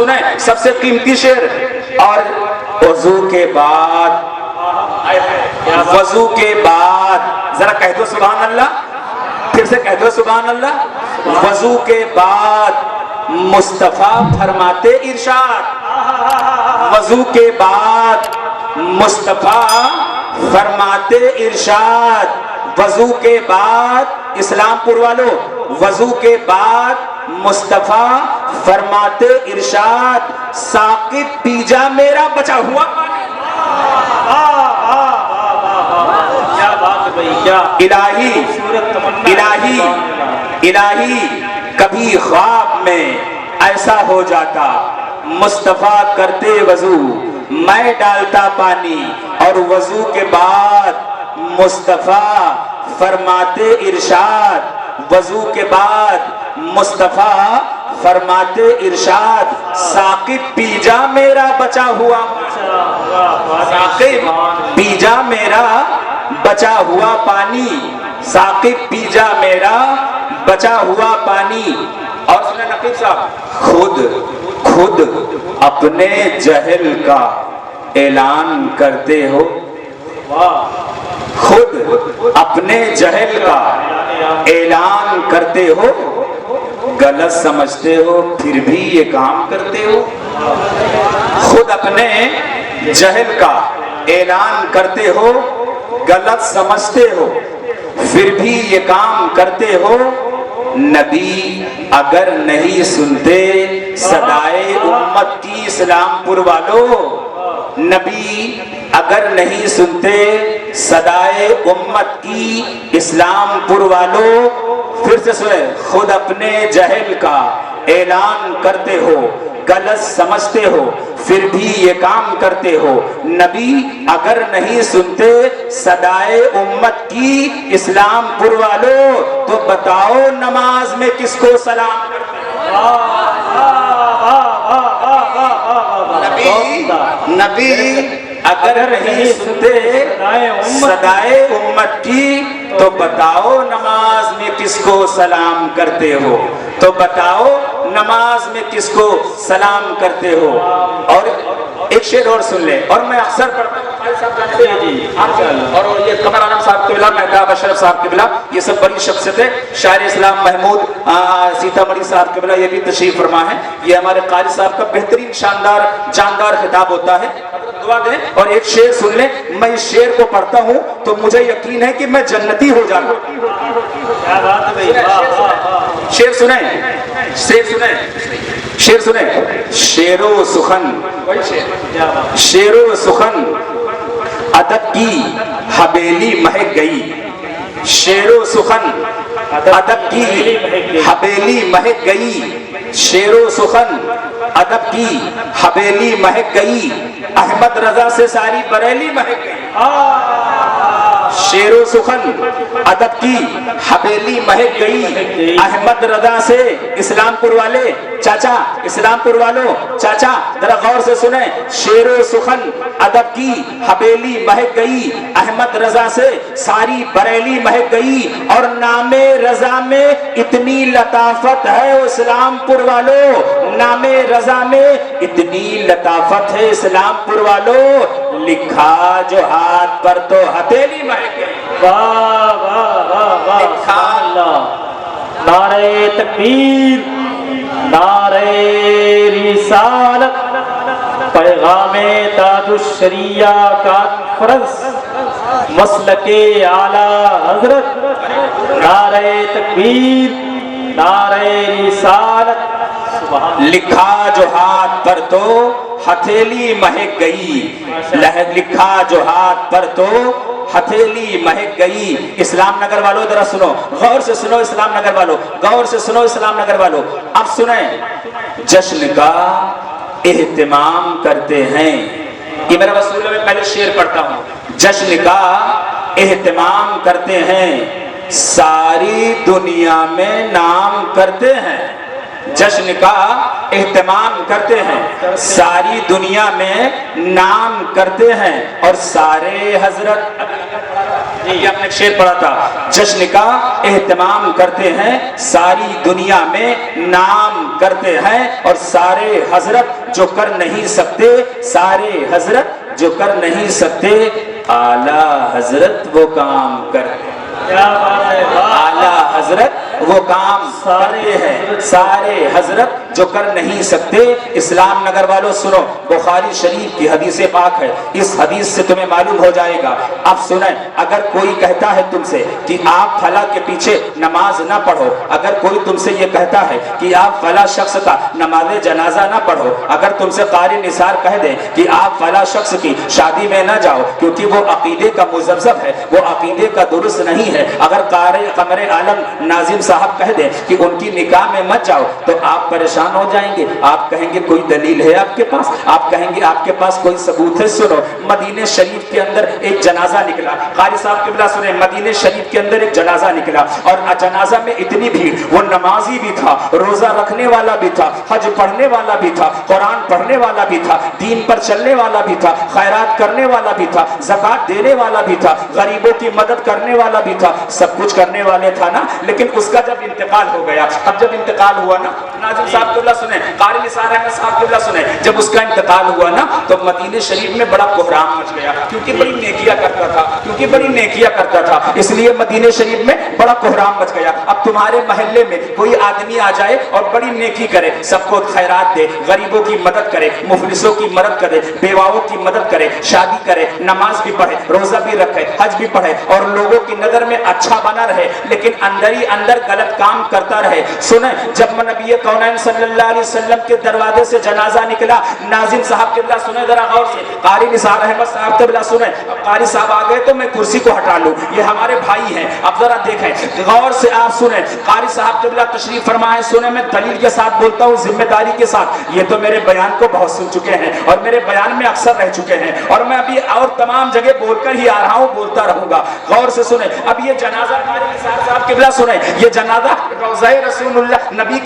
سنیں سب سے قیمتی شعر. اور وضو کے بعد ذرا کہہ دو سبحان اللہ, پھر سے کہہ دو سبحان اللہ. وضو کے بعد مصطفیٰ فرماتے ارشاد, وضو کے بعد مصطفیٰ فرماتے ارشاد, وضو کے بعد اسلام پور والوں, وضو کے بعد مصطفیٰ فرماتے ارشاد, ثاقب پی جا میرا بچا ہوا. الہی کبھی خواب میں ایسا ہو جاتا, مصطفیٰ کرتے وضو میں ڈالتا پانی, اور وضو کے بعد مصطفیٰ فرماتے ارشاد, وضو کے بعد مصطفیٰ فرماتے ارشاد, ثاقب پی جا میرا بچا ہوا, ثاقب پی جا میرا بچا ہوا پانی, ثاقب پی جا میرا بچا ہوا پانی. اور سنیں نقیب صاحب, خود اپنے جہل کا اعلان کرتے ہو, خود اپنے جہل کا اعلان کرتے ہو, غلط سمجھتے ہو پھر بھی یہ کام کرتے ہو. خود اپنے جہل کا اعلان کرتے ہو, غلط سمجھتے ہو پھر بھی یہ کام کرتے ہو. نبی اگر نہیں سنتے صدائے امت کی اسلام پور والو, نبی اگر نہیں سنتے صدائے امت کی اسلام پور والو. پھر سے سنیں, خود اپنے جہل کا اعلان کرتے ہو, غلط سمجھتے ہو پھر بھی یہ کام کرتے ہو. نبی اگر نہیں سنتے صدائے امت کی اسلام پور والو, تو بتاؤ نماز میں کس کو سلام کرتے ہو. نبی اگر نہیں سنتے صدائے امت کی, تو بتاؤ نماز میں کس کو سلام کرتے ہو, تو بتاؤ نماز میں کس کو سلام کرتے ہو. اور ایک شعر اور سن لیں, اور میں اکثر پڑھتا ہوں, اور یہ قمر عالم صاحب قبلہ, مہتاب اشرف صاحب قبلہ, یہ سب بڑی شخصیت ہے. شاعر اسلام محمود سیتا مڑی صاحب قبلہ یہ بھی تشریف فرما ہے. یہ ہمارے قاری صاحب کا بہترین شاندار جاندار خطاب ہوتا ہے. دعا دیں اور ایک شعر سن لیں. میں اس شعر کو پڑھتا ہوں تو مجھے یقین ہے کہ میں جنتی ہو جاؤں گا. شعر سنیں, شعر سنیں, شعر سنیں. شعر و سخن, شعر و سخن ادب کی حویلی مہک گئی, شعر و سخن ادب کی حویلی مہک گئی, شعر و سخن ادب کی حویلی مہک گئی, احمد رضا سے ساری بریلی مہک گئی. شعر و سخن ادب کی حویلی مہک گئی, احمد رضا سے اسلام پور والے چاچا, اسلام پور والوں چاچا ذرا غور سے سنیں. شعر و سخن ادب کی حویلی مہک گئی, احمد رضا سے ساری بریلی مہک گئی, اور نام رضا میں اتنی لطافت ہے اسلام پور والوں, نام رضا میں اتنی لطافت ہے اسلام پور والوں, لکھا جو ہاتھ پر تو ہتھیلی مہک گئی. واہ واہ واہ واہ, نعرہ تکبیر, نعرہ رسالت, پیغام تاج الشریعہ کانفرنس, مسلک اعلیٰ حضرت, نعرہ تکبیر, نعرہ رسالت. لکھا جو ہاتھ پر تو ہتھیلی مہک گئی, لکھا جو ہاتھ پر تو ہتھیلی مہک گئی. اسلام نگر والوں ذرا سنو, غور سے سنو اسلام نگر والوں, غور سے سنو اسلام نگر والوں. اب سنیں, جشن کا اہتمام کرتے ہیں. یہ میرا وصول ہے, میں پہلے شعر پڑھتا ہوں. جشن کا اہتمام کرتے ہیں, ساری دنیا میں نام کرتے ہیں. جشن کا اہتمام کرتے ہیں, ساری دنیا میں نام کرتے ہیں, اور سارے حضرت یہ آپ نے ایک شعر پڑھا تھا، جشن کا اہتمام کرتے ہیں ساری دنیا میں نام کرتے ہیں، اور سارے حضرت جو کر نہیں سکتے، سارے حضرت جو کر نہیں سکتے، اعلیٰ حضرت وہ کام کرتے ہیں۔ کیا بات ہے، اعلیٰ حضرت وہ کام کرتے ہیں، سارے حضرت جو کر نہیں سکتے۔ اسلام نگر والوں سنو، بخاری شریف کی حدیث پاک ہے، اس حدیث سے تمہیں معلوم ہو جائے گا۔ اب سنیں، اگر کوئی کہتا ہے تم سے کہ آپ فلاں کے پیچھے نماز نہ پڑھو، اگر کوئی تم سے یہ کہتا ہے کہ آپ فلاں شخص کا نماز جنازہ نہ پڑھو، اگر تم سے قاری نثار کہہ دیں کہ آپ فلاں شخص کی شادی میں نہ جاؤ کیونکہ وہ عقیدے کا مذبذب ہے، وہ عقیدے کا درست نہیں ہے، اگر قاری قمر عالم ناظم صاحب کہہ دیں کہ ان کی نکاح میں مت جاؤ، تو آپ پریشان ہو جائیں گے۔ آپ کہیں گے کوئی دلیل ہے آپ کے پاس، آپ کہیں گے آپ کے پاس کوئی ثبوت ہے۔ سنو، مدینہ شریف کے اندر ایک جنازہ نکلا، قاری صاحب قبلہ سنیں، مدینہ شریف کے اندر ایک جنازہ نکلا، اور جنازہ میں اتنی بھیڑ، وہ نمازی بھی تھا، روزہ رکھنے والا بھی تھا، حج پڑھنے والا بھی تھا، قرآن پڑھنے والا بھی تھا، دین پر چلنے والا بھی تھا، خیرات کرنے والا بھی تھا، زکوٰۃ دینے والا بھی تھا، غریبوں کی مدد کرنے والا بھی تھا، سب کچھ کرنے والے تھا نا۔ لیکن اس کا جب انتقال ہو گیا، اب جب انتقال ہوا نا، ناظم صاحب قبلہ سنیں، قاری نثار احمد صاحب قبلہ سنیں، جب اس کا انتقال ہوا نا تو مدینہ شریف میں بڑا کوہرام مچ گیا، کیونکہ بڑی نیکیاں کرتا تھا، کیونکہ بڑی نیکیاں کرتا تھا، اس لیے مدینہ شریف میں بڑا کوہرام مچ گیا۔ اب تمہارے محلے میں کوئی آدمی آ جائے اور بڑی نیکی کرے، سب کو خیرات دے، غریبوں کی مدد کرے، مفلسوں کی مدد کرے، بیواؤں کی مدد کرے، شادی کرے، نماز بھی پڑھے، روزہ بھی رکھے، حج بھی پڑھے، اور لوگوں کی نظر میں اچھا بنا رہے، لیکن اندر ہی اندر غلط کام کرتا رہے۔ سنیں، جب نبی کونین صلی اللہ علیہ وسلم کے دروازے سے جنازہ نکلا، ناظم صاحب قبلہ سنیں ذرا غور سے، قاری نثار احمد صاحب قبلہ سنیں، اب قاری صاحب آ گئے تو میں کرسی کو ہٹا لوں، یہ ہمارے بھائی ہیں، اب ذرا دیکھیں غور سے، آپ سنیں، قاری صاحب قبلہ تشریف فرمائے، سنیں، میں دلیل کے ساتھ بولتا ہوں، ذمہ داری کے ساتھ، یہ تو میرے بیان کو بہت سن چکے ہیں اور میرے بیان میں اکثر رہ چکے ہیں، اور میں ابھی اور تمام جگہ بول کر ہی آ رہا ہوں، بولتا رہوں گا۔ غور سے سنیں، اب یہ جنازہ قاری نثار صاحب قبلہ سنیں، یہ جنازہ روضہ رسول اللہ نبی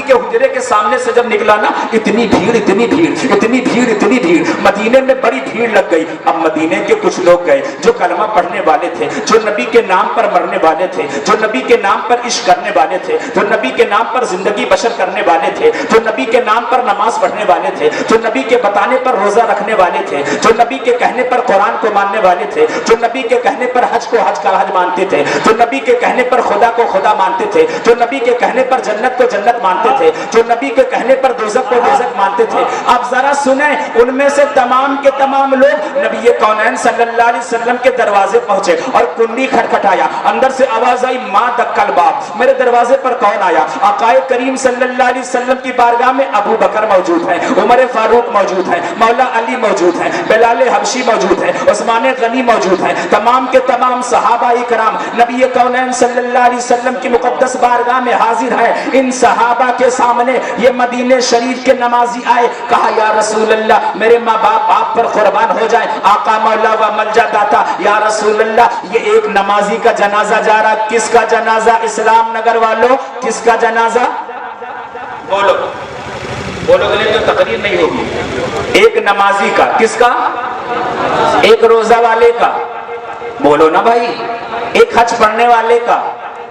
کے حجرے کے سامنے سے جب نکلا نا، اتنی بھیڑ اتنی بھیڑ اتنی بھیڑ اتنی بھیڑ، مدینے میں بڑی بھیڑ لگ گئی۔ اب مدینے کے کچھ لوگ گئے جو کلمہ پڑھنے والے تھے، جو نبی کے نام پر مرنے والے تھے، جو نبی کے نام پر عشق کرنے والے تھے، جو نبی کے نام پر زندگی بشر کرنے والے تھے، جو نبی کے نام پر نماز پڑھنے والے تھے، جو نبی کے بتانے پر روزہ رکھنے والے تھے، جو نبی کے کہنے پر قرآن کو ماننے والے تھے، جو نبی کے کہنے پر حج کو حج کا حج مانتے تھے، جو نبی کے کہنے پر خدا کو خدا مانتے تھے، جو نبی کے کہنے پر جنت کو جنت مانتے تھے، جو نبی کے کہنے پر دوزخ کو دوزخ مانتے تھے۔ اب ذرا سنیں، ان میں سے تمام کے تمام لوگ نبی کونین صلی اللہ علیہ وسلم کے دروازے پہنچے اور کنڈی کھٹکھٹایا، اندر سے آواز آئی، ماں دکل باب، میرے دروازے پر کون آیا؟ آقائے کریم صلی اللہ علیہ وسلم کی بارگاہ میں ابو بکر موجود ہیں، عمر فاروق موجود ہیں، مولا علی موجود ہیں، بلال حبشی موجود ہیں، عثمان غنی موجود ہیں، تمام کے تمام صحابہ کرام نبی کونین صلی اللہ علیہ وسلم کی مقدس بارگاہ میں حاضر ہے۔ ان صحابہ کے سامنے یہ مدینہ شریف کے نمازی آئے، کہا یا رسول اللہ، میرے ماں باپ آپ پر قربان ہو جائیں، آقا مولا و ملجا داتا، یا رسول اللہ یہ ایک نمازی کا جنازہ جا رہا۔ کس کا جنازہ اسلام نگر والوں؟ کس کا جنازہ؟ بولو بولو گے تو تقریر نہیں ہوگی۔ ایک نمازی کا، کس کا؟ ایک روزہ والے کا، بولو نا بھائی، ایک حج پڑھنے والے کا،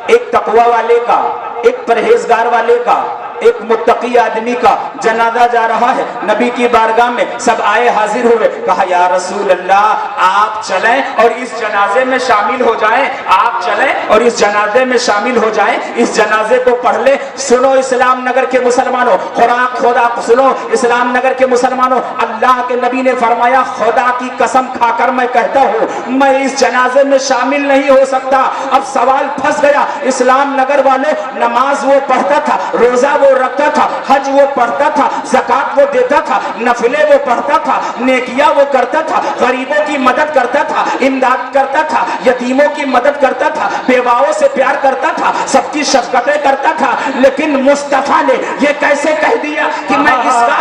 ایک تقوی والے کا، ایک پرہیزگار والے کا، ایک متقی آدمی کا جنازہ جا رہا ہے۔ نبی کی بارگاہ میں سب آئے، حاضر ہوئے، کہا یا رسول اللہ آپ چلیں اور اس جنازے میں شامل ہو جائیں، آپ چلیں اور اس جنازے میں شامل ہو جائیں، اس جنازے کو پڑھ لیں۔ سنو اسلام نگر کے مسلمانوں، خدا سنو اسلام نگر کے مسلمانوں، اللہ کے نبی نے فرمایا، خدا کی قسم کھا کر میں کہتا ہوں میں اس جنازے میں شامل نہیں ہو سکتا۔ اب سوال پھنس گیا، اسلام نگر والے، نماز وہ پڑھتا تھا، روزہ وہ رکھتا تھا، حج وہ پڑھتا تھا، زکوٰۃ وہ دیتا تھا، نفلیں وہ پڑھتا تھا، نیکیاں وہ کرتا تھا، غریبوں کی مدد کرتا تھا، امداد کرتا تھا، یتیموں کی مدد کرتا تھا، بیواؤں سے پیار کرتا تھا، سب کی شفقتیں کرتا تھا، لیکن مصطفیٰ نے یہ کیسے کہہ دیا کہ میں اس کا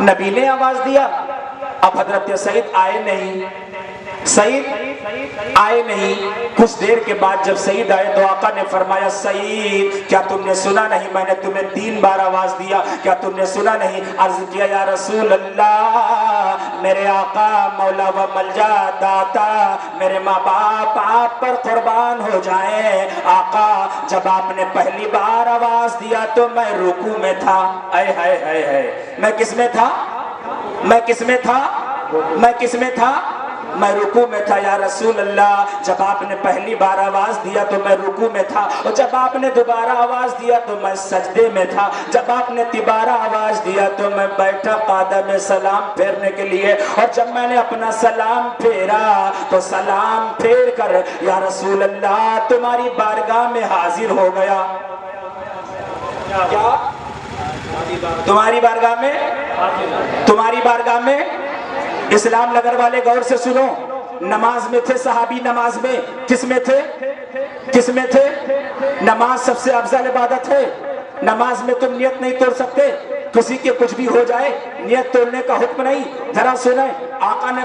نبی نے آواز دیا. اب حضرت سعید آئے نہیں، سعید آئے نہیں. کچھ دیر کے بعد جب سعید آئے تو آقا نے فرمایا سعید کیا تم نے سنا نہیں میں نے تمہیں 3 بار آواز دیا، کیا تم نے سنا نہیں؟ عرض کیا یا رسول اللہ میرے آقا مولا و ملجا داتا میرے ماں باپ آپ پر قربان ہو جائیں. آقا جب آپ نے پہلی بار آواز دیا تو میں رکوع میں تھا. اے ہائے ہائے ہائے، میں کس میں تھا؟ میں کس میں تھا؟ میں کس میں تھا؟ میں رکوع میں تھا یا رسول اللہ. جب آپ نے پہلی بار آواز دیا تو میں رکوع میں تھا، اور جب آپ نے دوبارہ آواز دیا تو میں سجدے میں تھا. جب آپ نے تیبارہ آواز دیا تو میں بیٹھا قدم سلام پھیرنے کے لیے، اور جب میں نے اپنا سلام پھیرا تو سلام پھیر کر یا رسول اللہ تمہاری بارگاہ میں حاضر ہو گیا. کیا؟ تمہاری بارگاہ میں، تمہاری بارگاہ میں. اسلام نگر والے غور سے سنو، نماز میں تھے صحابی، نماز میں کس میں تھے؟ کس میں تھے؟ نماز سب سے افضل عبادت ہے. نماز میں تم نیت نہیں توڑ سکتے، کسی کے کچھ بھی ہو جائے نیت توڑنے کا حکم نہیں. ذرا سنیں آقا نے